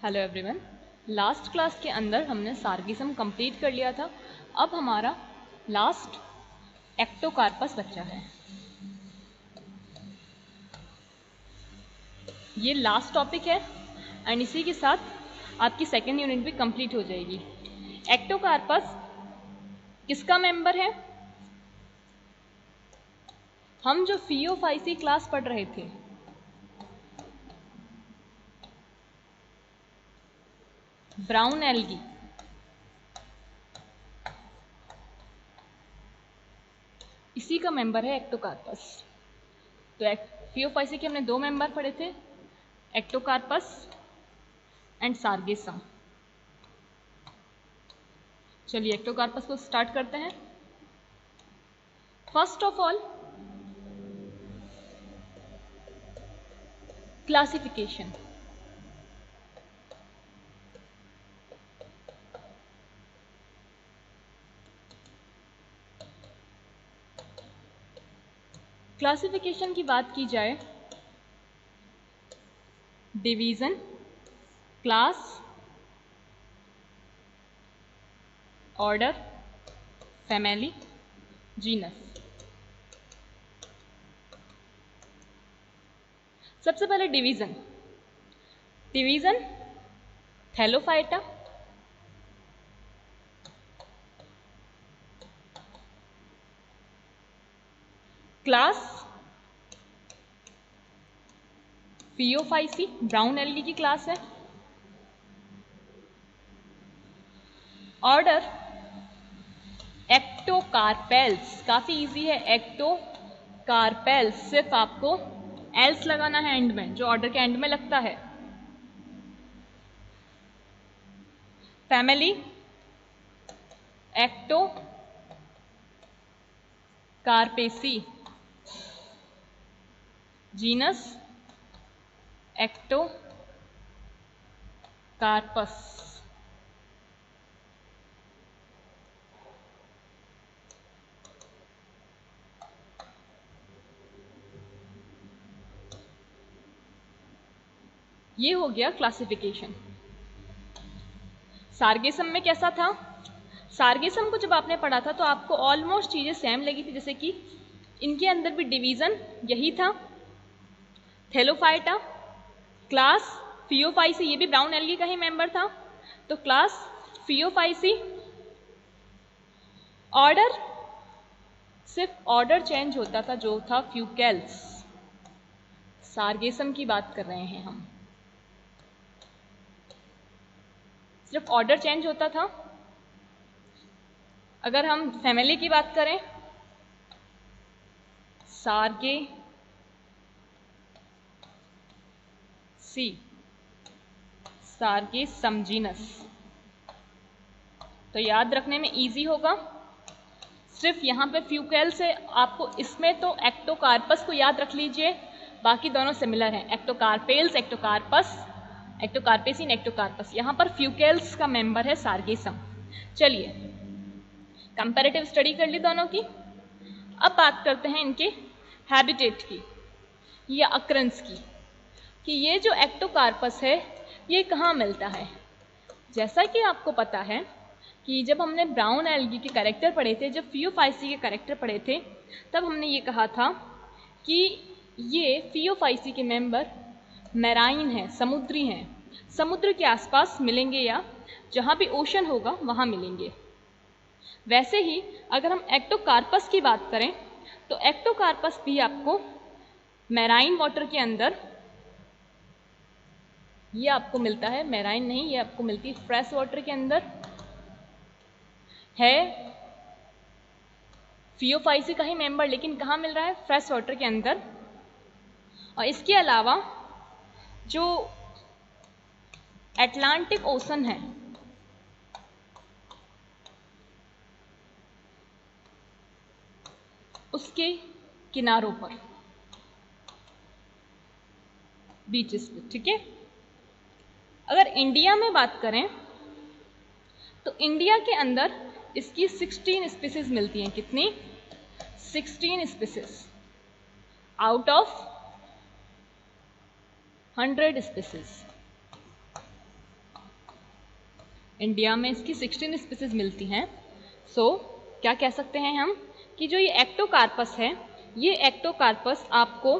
Hello everyone. Last class के अंदर हमने सार्गिज्म कंप्लीट कर लिया था। अब हमारा लास्ट एक्टोकार्पस बचा है। ये लास्ट टॉपिक है एंड इसी के साथ आपकी सेकेंड यूनिट भी कंप्लीट हो जाएगी। एक्टोकार्पस किसका मेंबर है? हम जो फियोफाइसी क्लास पढ़ रहे थे, ब्राउन एल्गी, इसी का मेंबर है एक्टोकार्पस। तो फियोफाइसी के हमने दो मेंबर पढ़े थे, एक्टोकार्पस एंड सार्गेसम। चलिए एक्टोकार्पस को स्टार्ट करते हैं। First of all, classification. Classification की बात की जाए, division, class, order, family, genus. सबसे पहले division. Division Thallophyta, class Phaeophyceae, brown algae की क्लास है। ऑर्डर एक्टोकार्पेल्स, काफी इजी है। एक्टोकार्पेल्स, सिर्फ आपको एल्स लगाना है एंड में, जो ऑर्डर के एंड में लगता है। Family Ectocarpaceae, genus Ectocarpus. ये हो गया क्लासिफिकेशन। सार्गेसम में कैसा था? सार्गेसम को जब आपने पढ़ा था तो आपको ऑलमोस्ट चीजें सेम लगी थी, जैसे कि इनके अंदर भी डिवीजन यही था, थैलोफाइटा, क्लास फियोफाइसी, ये भी ब्राउन एल्गी का ही मेंबर था, तो क्लास फियोफाइसी। ऑर्डर, सिर्फ ऑर्डर चेंज होता था, जो था फ्यूकेल्स। सार्गेसम की बात कर रहे हैं हम, सिर्फ ऑर्डर चेंज होता था। अगर हम फैमिली की बात करें, सार्गेसम जीनस, तो याद रखने में इजी होगा। सिर्फ यहाँ पे फ्यूकेल से आपको, इसमें तो एक्टोकार्पस को याद रख लीजिए, बाकी दोनों सिमिलर हैं, एक्टोकार्पेल्स, एक्टोकार्पस, एक्टोकार्पेसिन, एक्टोकार्पस। यहाँ पर फ्यूकेल्स का मेंबर है सार्गेसम। चलिए कंपैरेटिव स्टडी कर ली दोनों की। अब बात करते हैं इनके हैबिटेट की या अक्रेंस की, कि ये जो एक्टोकार्पस है ये कहाँ मिलता है। जैसा कि आपको पता है कि जब हमने ब्राउन एल्गी के कैरेक्टर पढ़े थे, जब फियोफाइसी के कैरेक्टर पढ़े थे, तब हमने ये कहा था कि ये फियोफाइसी के मेंबर मैराइन हैं, समुद्री हैं, समुद्र के आसपास मिलेंगे या जहाँ भी ओशन होगा वहाँ मिलेंगे। वैसे ही अगर हम एक्टोकार्पस की बात करें तो एक्टोकार्पस भी आपको मैराइन वाटर के अंदर, ये आपको मिलता है, मैराइन नहीं, ये आपको मिलती है फ्रेश वाटर के अंदर है, फियोफाइसी का ही मेंबर, लेकिन कहाँ मिल रहा है? फ्रेश वाटर के अंदर। और इसके अलावा जो अटलांटिक ओशन है, उसके किनारों पर, बीचेस पे, ठीक है। अगर इंडिया में बात करें तो इंडिया के अंदर इसकी 16 स्पीसीज मिलती हैं। कितनी? 16 species out of 100 species. India में इसकी 16 स्पीसीज मिलती हैं। सो क्या कह सकते हैं हम कि जो ये एक्टोकार्पस है, ये एक्टोकार्पस आपको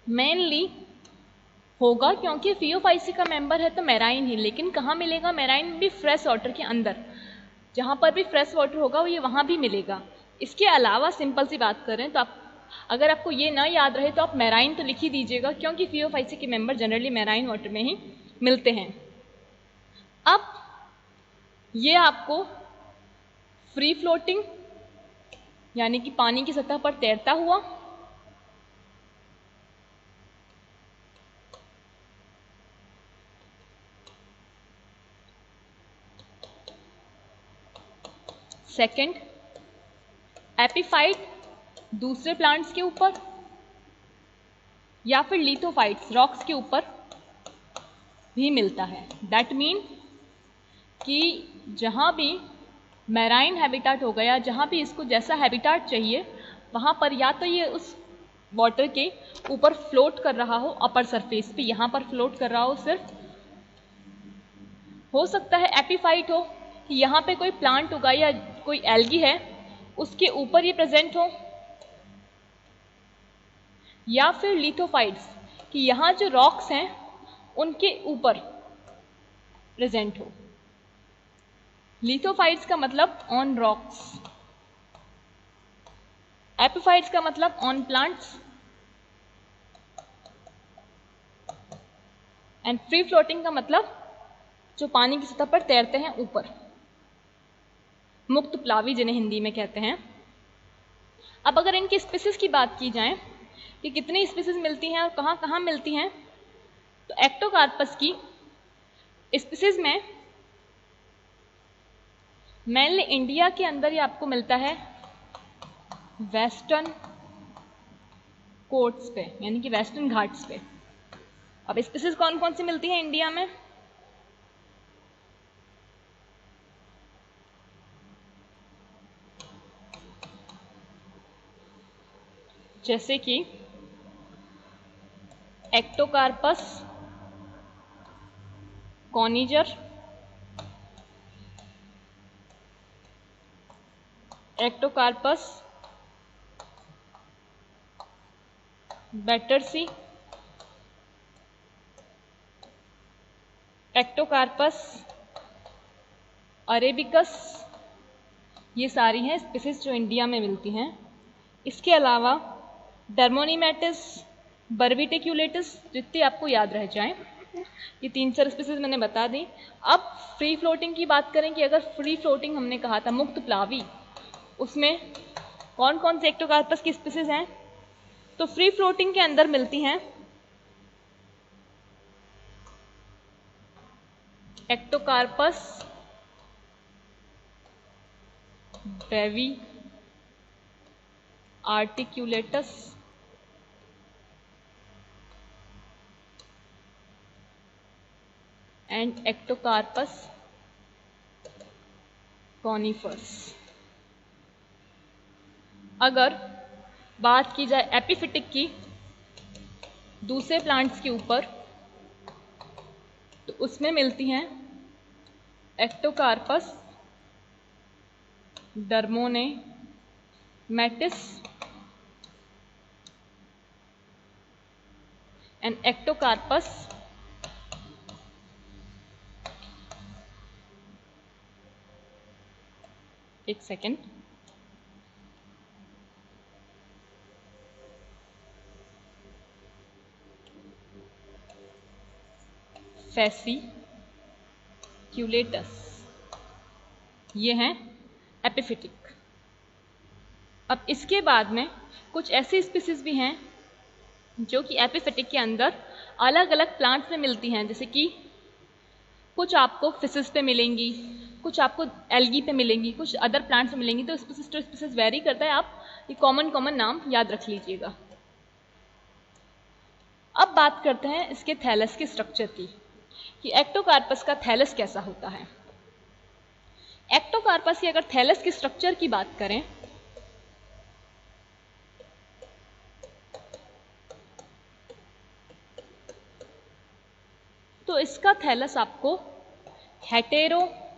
मेनली होगा क्योंकि फियोफाइसी का मेंबर है तो मैराइन ही, लेकिन कहाँ मिलेगा मैराइन भी? फ्रेश वाटर के अंदर, जहाँ पर भी फ्रेश वाटर होगा वो ये वहाँ भी मिलेगा। इसके अलावा सिंपल सी बात करें तो आप अगर आपको ये ना याद रहे तो आप मैराइन तो लिख ही दीजिएगा, क्योंकि फियोफाइसी के मेंबर जनरली मैराइन वाटर में ही मिलते हैं। अब ये आपको फ्री फ्लोटिंग यानी कि पानी की सतह पर तैरता हुआ, सेकंड एपिफाइट दूसरे प्लांट्स के ऊपर, या फिर लिथोफाइट्स रॉक्स के ऊपर भी मिलता है। दैट मीन कि जहाँ भी मैराइन हैबिटाट हो गया, जहाँ भी इसको जैसा हैबिटाट चाहिए वहाँ पर या तो ये उस वाटर के ऊपर फ्लोट कर रहा हो अपर सरफेस पे, यहाँ पर फ्लोट कर रहा हो सिर्फ, हो सकता है एपिफाइट हो कि यहाँ पे कोई प्लांट उगा या कोई एल्गी है उसके ऊपर ये प्रेजेंट हो, या फिर लिथोफाइट्स कि यहाँ जो रॉक्स हैं उनके ऊपर प्रेजेंट हो। लिथोफाइट्स का मतलब ऑन रॉक्स, एपिफाइट्स का मतलब on plants, and free floating का मतलब जो पानी की सतह पर तैरते हैं ऊपर, मुक्त प्लावी जिन्हें हिंदी में कहते हैं। अब अगर इनकी स्पीसीज की बात की जाए कि कितनी स्पीसीज मिलती हैं और कहाँ कहाँ मिलती हैं, तो एक्टोकार्पस की स्पीसीज में मेनली इंडिया के अंदर ही आपको मिलता है वेस्टर्न कोट्स पे, यानी कि वेस्टर्न घाट्स पे। अब स्पीसीज कौन कौन सी मिलती हैं इंडिया में? जैसे कि एक्टोकार्पस कॉनिजर, एक्टोकार्पस बैटरसी, एक्टोकार्पस अरेबिकस, ये सारी हैं स्पीसीज जो इंडिया में मिलती हैं। इसके अलावा डर्मोनीमेटिस, बर्बिटिक्यूलेटिस, जितनी आपको याद रह जाए, ये 3-4 स्पीसीज मैंने बता दी। अब फ्री फ्लोटिंग की बात करें कि अगर फ्री फ्लोटिंग हमने कहा था मुक्त प्लावी, उसमें कौन कौन से एक्टोकार्पस की स्पीसीज हैं? तो फ्री फ्लोटिंग के अंदर मिलती हैं Ectocarpus Burevi आर्टिक्यूलेटस, and Ectocarpus conifers. अगर बात की जाए एपिफिटिक की दूसरे प्लांट्स के ऊपर, तो उसमें मिलती हैं एक्टोकार्पस डर्मोनेमेटिस एंड एक्टोकार्पस एक सेकेंड, फैसिक्यूलेटस, ये हैं एपिफिटिक। अब इसके बाद में कुछ ऐसी स्पीसीज भी हैं जो कि एपिफिटिक के अंदर अलग अलग प्लांट्स में मिलती हैं, जैसे कि कुछ आपको फिशेस पे मिलेंगी, कुछ आपको एल्गी पे मिलेंगी, कुछ अदर प्लांट्स में मिलेंगी। तो स्पीसीज टू स्पीसीज वेरी करता है, आप ये कॉमन नाम याद रख लीजिएगा। अब बात करते हैं इसके थैलस के स्ट्रक्चर की कि एक्टोकार्पस का थैलस कैसा होता है। एक्टोकार्पस की अगर थैलस के स्ट्रक्चर की बात करें तो इसका थैलस आपको हेटेरोट्राइकस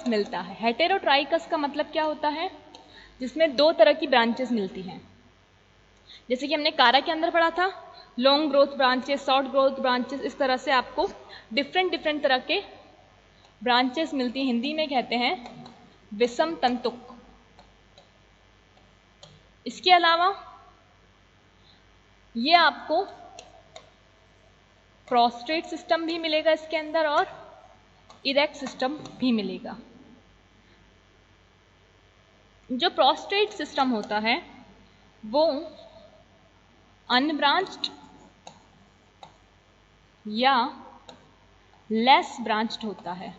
मिलता है। हेटेरोट्राइकस का मतलब क्या होता है? जिसमें दो तरह की ब्रांचेस मिलती हैं। जैसे कि हमने कारा के अंदर पढ़ा था, long growth branches, short growth branches, इस तरह से आपको डिफरेंट तरह के ब्रांचेस मिलती हैं। हिंदी में कहते हैं विषम तंतुक। इसके अलावा ये आपको प्रोस्टेट सिस्टम भी मिलेगा इसके अंदर और इरेक्ट सिस्टम भी मिलेगा। जो प्रोस्टेट सिस्टम होता है वो अनब्रांच्ड या लेस ब्रांच्ड होता है,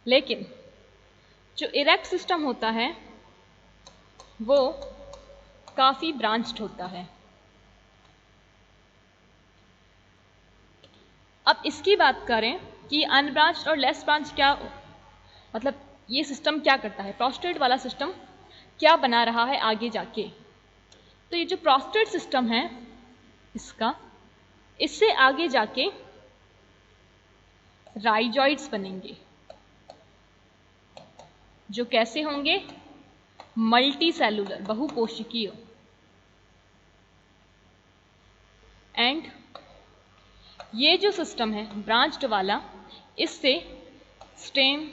लेकिन जो इरेक्ट सिस्टम होता है वो काफी ब्रांच्ड होता है। अब इसकी बात करें कि अनब्रांच्ड और लेस ब्रांच क्या मतलब, ये सिस्टम क्या करता है, प्रोस्टेट वाला सिस्टम क्या बना रहा है आगे जाके। तो ये जो प्रोस्टेट सिस्टम है इससे आगे जाके राइजॉइड्स बनेंगे, जो कैसे होंगे? Multi cellular, बहुकोशिकीय। एंड ये जो सिस्टम है ब्रांच्ड वाला, इससे स्टेम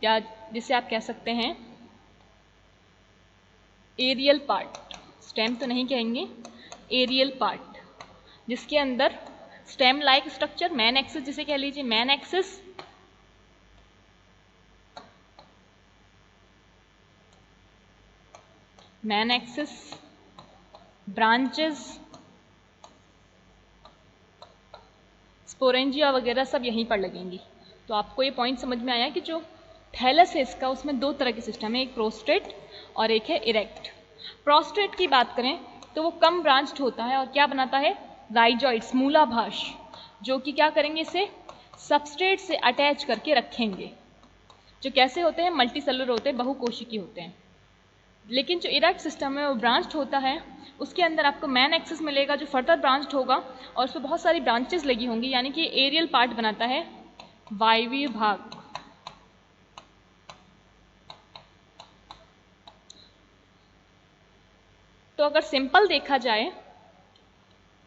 या जिसे आप कह सकते हैं एरियल पार्ट, स्टेम तो नहीं कहेंगे, एरियल पार्ट, जिसके अंदर stem like structure, man axis जिसे कह लीजिए, मैन एक्सिस, ब्रांचेस, स्पोरेंजिया वगैरह सब यहीं पर लगेंगी। तो आपको ये पॉइंट समझ में आया कि जो थैलस है इसका, उसमें दो तरह के सिस्टम है, एक प्रोस्टेट और एक है इरेक्ट। प्रोस्टेट की बात करें तो वो कम ब्रांच्ड होता है और क्या बनाता है? राइजॉइड्स, मूलाभास, जो कि क्या करेंगे? इसे सबस्ट्रेट से अटैच करके रखेंगे, जो कैसे होते हैं? मल्टी सेलुलर होते हैं, बहुकोशिकीय होते हैं। लेकिन जो इरेक्ट सिस्टम है वो ब्रांच्ड होता है, उसके अंदर आपको मैन एक्सिस मिलेगा जो फर्दर ब्रांच्ड होगा और उसमें बहुत सारी ब्रांचेस लगी होंगी, यानी कि एरियल पार्ट बनाता है, वायवीय भाग। तो अगर सिंपल देखा जाए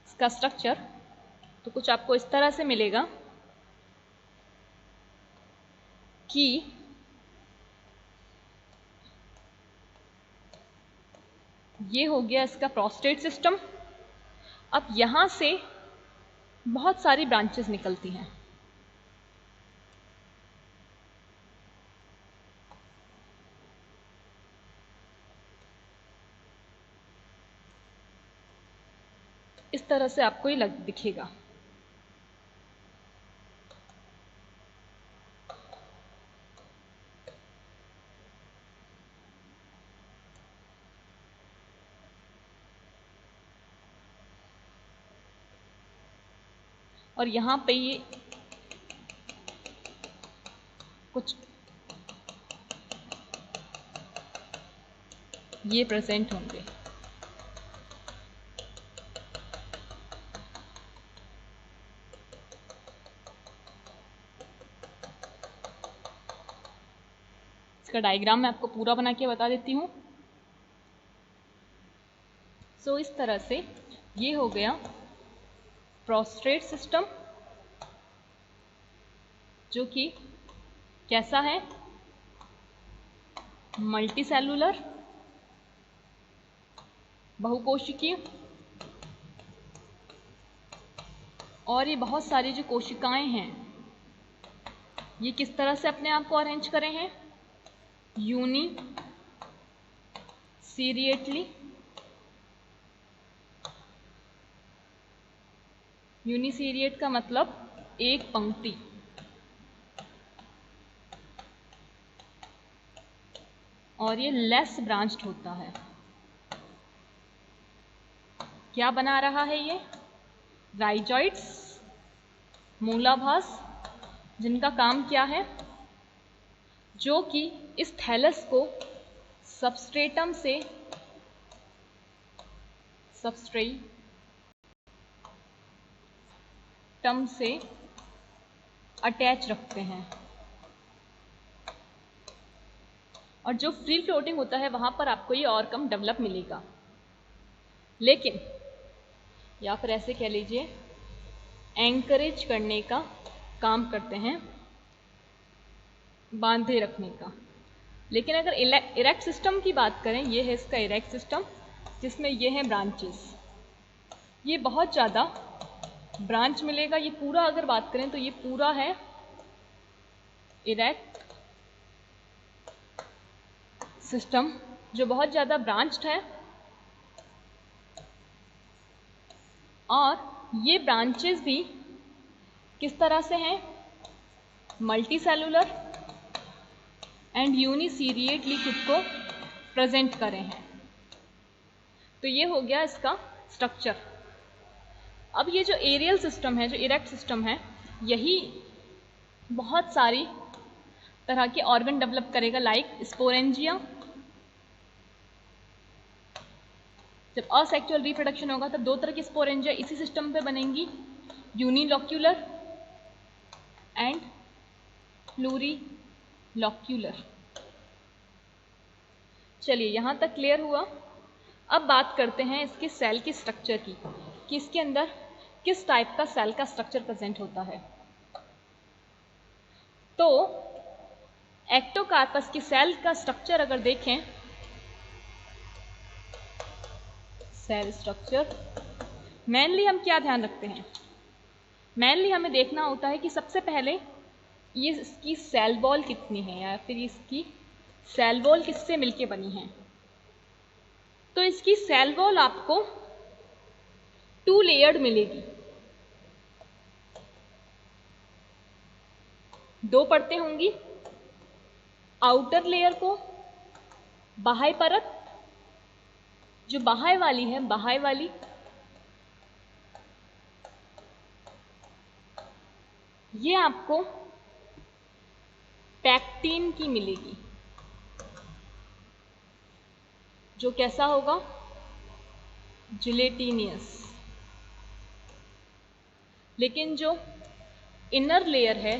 इसका स्ट्रक्चर तो कुछ आपको इस तरह से मिलेगा कि ये हो गया इसका प्रोस्टेट सिस्टम। अब यहां से बहुत सारी ब्रांचेस निकलती हैं। इस तरह से आपको ये दिखेगा। और यहां पे ये कुछ ये प्रेजेंट होंगे। इसका डायग्राम मैं आपको पूरा बना के बता देती हूँ। सो इस तरह से ये हो गया प्रोस्टेट सिस्टम, जो कि कैसा है? मल्टी सेलुलर, बहुकोशिकीय, और ये बहुत सारी जो कोशिकाएं हैं ये किस तरह से अपने आप को अरेंज करे हैं? यूनिसीरिएटली। यूनिसीरिएट का मतलब एक पंक्ति, और ये लेस ब्रांच्ड होता है। क्या बना रहा है ये? राइजॉइड्स, मूलाभास, जिनका काम क्या है? जो कि इस थैलस को सबस्ट्रेटम से टर्म से अटैच रखते हैं, और जो फ्री फ्लोटिंग होता है वहां पर आपको ये और कम डेवलप मिलेगा। लेकिन या फिर ऐसे कह लीजिए एंकरेज करने का काम करते हैं, बांधे रखने का। लेकिन अगर इरेक्ट सिस्टम की बात करें, ये है इसका इरेक्ट सिस्टम, जिसमें ये हैं ब्रांचेस, ये बहुत ज़्यादा ब्रांच मिलेगा। ये पूरा अगर बात करें तो ये पूरा है इरेक्ट सिस्टम, जो बहुत ज़्यादा ब्रांच्ड है, और ये ब्रांचेस भी किस तरह से हैं, मल्टी सेलुलर एंड यूनिसीरिएटली खुद को प्रेजेंट करें हैं। तो ये हो गया इसका स्ट्रक्चर। अब ये जो एरियल सिस्टम है, जो इरेक्ट सिस्टम है, यही बहुत सारी तरह के ऑर्गन डेवलप करेगा, लाइक स्पोरेंजिया। जब असेक्सुअल रिप्रोडक्शन होगा तब दो तरह की स्पोरेंजिया इसी सिस्टम पे बनेंगी, यूनिलॉक्यूलर एंड प्लूरीलॉक्यूलर। चलिए यहाँ तक क्लियर हुआ। अब बात करते हैं इसके सेल की स्ट्रक्चर की, कि इसके अंदर किस टाइप का सेल का स्ट्रक्चर प्रेजेंट होता है। तो एक्टोकार्पस की सेल का स्ट्रक्चर अगर देखें, सेल स्ट्रक्चर मेनली हम क्या ध्यान रखते हैं, मेनली हमें देखना होता है कि सबसे पहले ये इसकी सेल वॉल कितनी है, या फिर इसकी सेल वॉल किससे मिलके बनी है। तो इसकी सेल वॉल आपको 2 लेयर्ड मिलेगी, 2 परतें होंगी। आउटर लेयर को बाह्य परत, जो बाह्य वाली है, बाह्य वाली ये आपको पैक्टीन की मिलेगी, जो कैसा होगा, जिलेटिनियस। लेकिन जो इनर लेयर है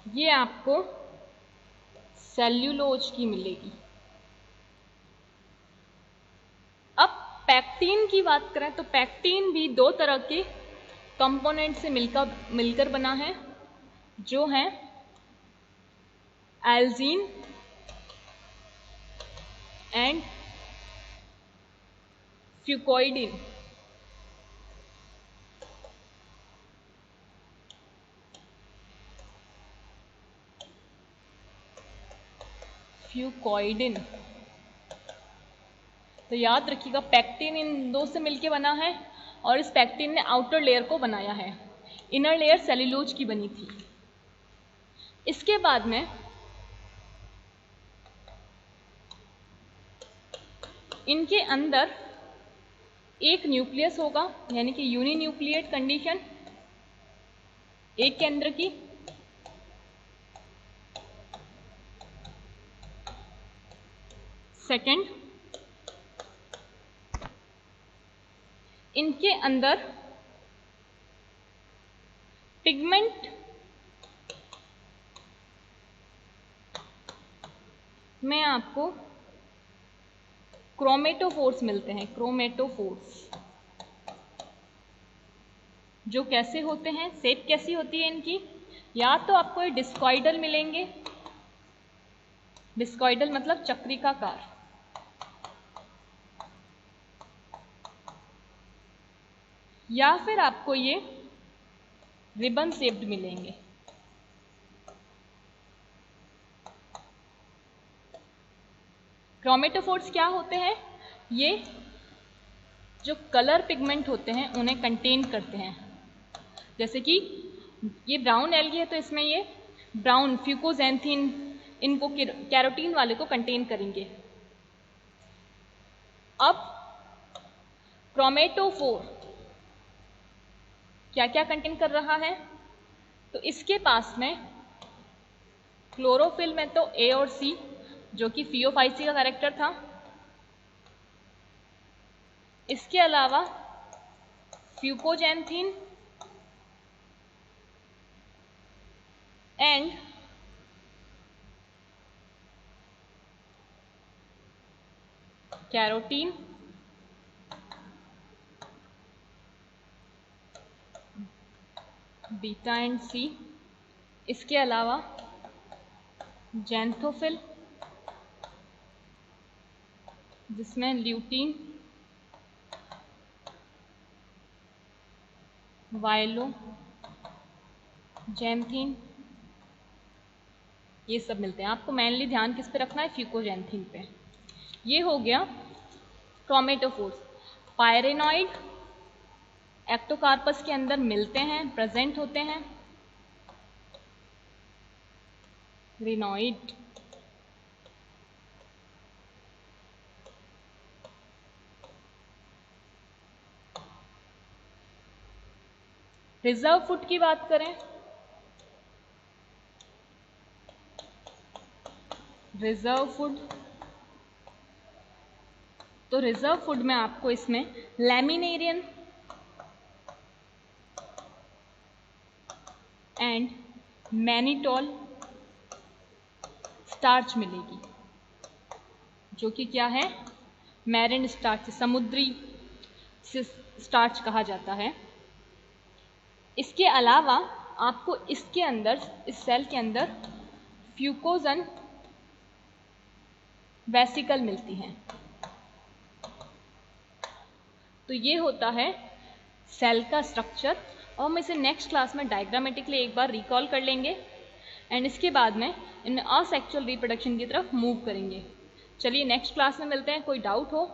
ये आपको सेल्यूलोज की मिलेगी। अब पैक्टीन की बात करें तो पैक्टीन भी 2 तरह के कंपोनेंट से मिलकर बना है, जो है एल्जीन एंड फ्यूकोइडिन। फ्यूकोइडिन, तो याद रखिएगा पैक्टीन इन 2 से मिलके बना है, और इस पैक्टीन ने आउटर लेयर को बनाया है, इनर लेयर सेल्यूलोज की बनी थी। इसके बाद में इनके अंदर एक न्यूक्लियस होगा, यानी कि यूनिन्यूक्लिएट कंडीशन, एक केंद्र की। सेकंड, इनके अंदर पिगमेंट में आपको क्रोमेटोफोर्स मिलते हैं, क्रोमेटोफोर्स, जो कैसे होते हैं, शेप कैसी होती है इनकी, या तो आपको ये डिस्कॉइडल मिलेंगे, डिस्कॉइडल मतलब चक्रिकाकार, या फिर आपको ये रिबन शेप्ड मिलेंगे। क्रोमेटोफोर्स क्या होते हैं, ये जो कलर पिगमेंट होते हैं उन्हें कंटेन करते हैं। जैसे कि ये ब्राउन एल्गी है तो इसमें ये ब्राउन फ्यूकोजेंथिन इनको कैरोटीन वाले को कंटेन करेंगे। अब क्रोमेटोफोर क्या क्या कंटेन कर रहा है, तो इसके पास में क्लोरोफिल में तो ए और सी, जो कि फियोफाइसी का कैरेक्टर था। इसके अलावा फ्यूकोजैंथीन एंड कैरोटीन, बीटा एंड सी। इसके अलावा जैंथोफिल जिसमें ल्यूटीन, वायलो, जैंथीन, ये सब मिलते हैं। आपको मेनली ध्यान किस पे रखना है? फ्यूकोजैंथीन पे। ये हो गया क्रोमेटोफोर्स। पायरेनॉइड एक्टोकार्पस के अंदर मिलते हैं, प्रेजेंट होते हैं। रिनॉइड रिजर्व फूड की बात करें, रिजर्व फूड, तो रिजर्व फूड में आपको इसमें लैमिनेरियन एंड मैनिटोल स्टार्च मिलेगी, जो कि क्या है? मैरिन स्टार्च, समुद्री स्टार्च कहा जाता है। इसके अलावा आपको इसके अंदर, इस सेल के अंदर फ्यूकोजन वेसिकल मिलती हैं। तो ये होता है सेल का स्ट्रक्चर, और हम इसे नेक्स्ट क्लास में डायग्रामेटिकली एक बार रिकॉल कर लेंगे एंड इसके बाद में इन असेक्सुअल रिप्रोडक्शन की तरफ मूव करेंगे। चलिए नेक्स्ट क्लास में मिलते हैं। कोई डाउट हो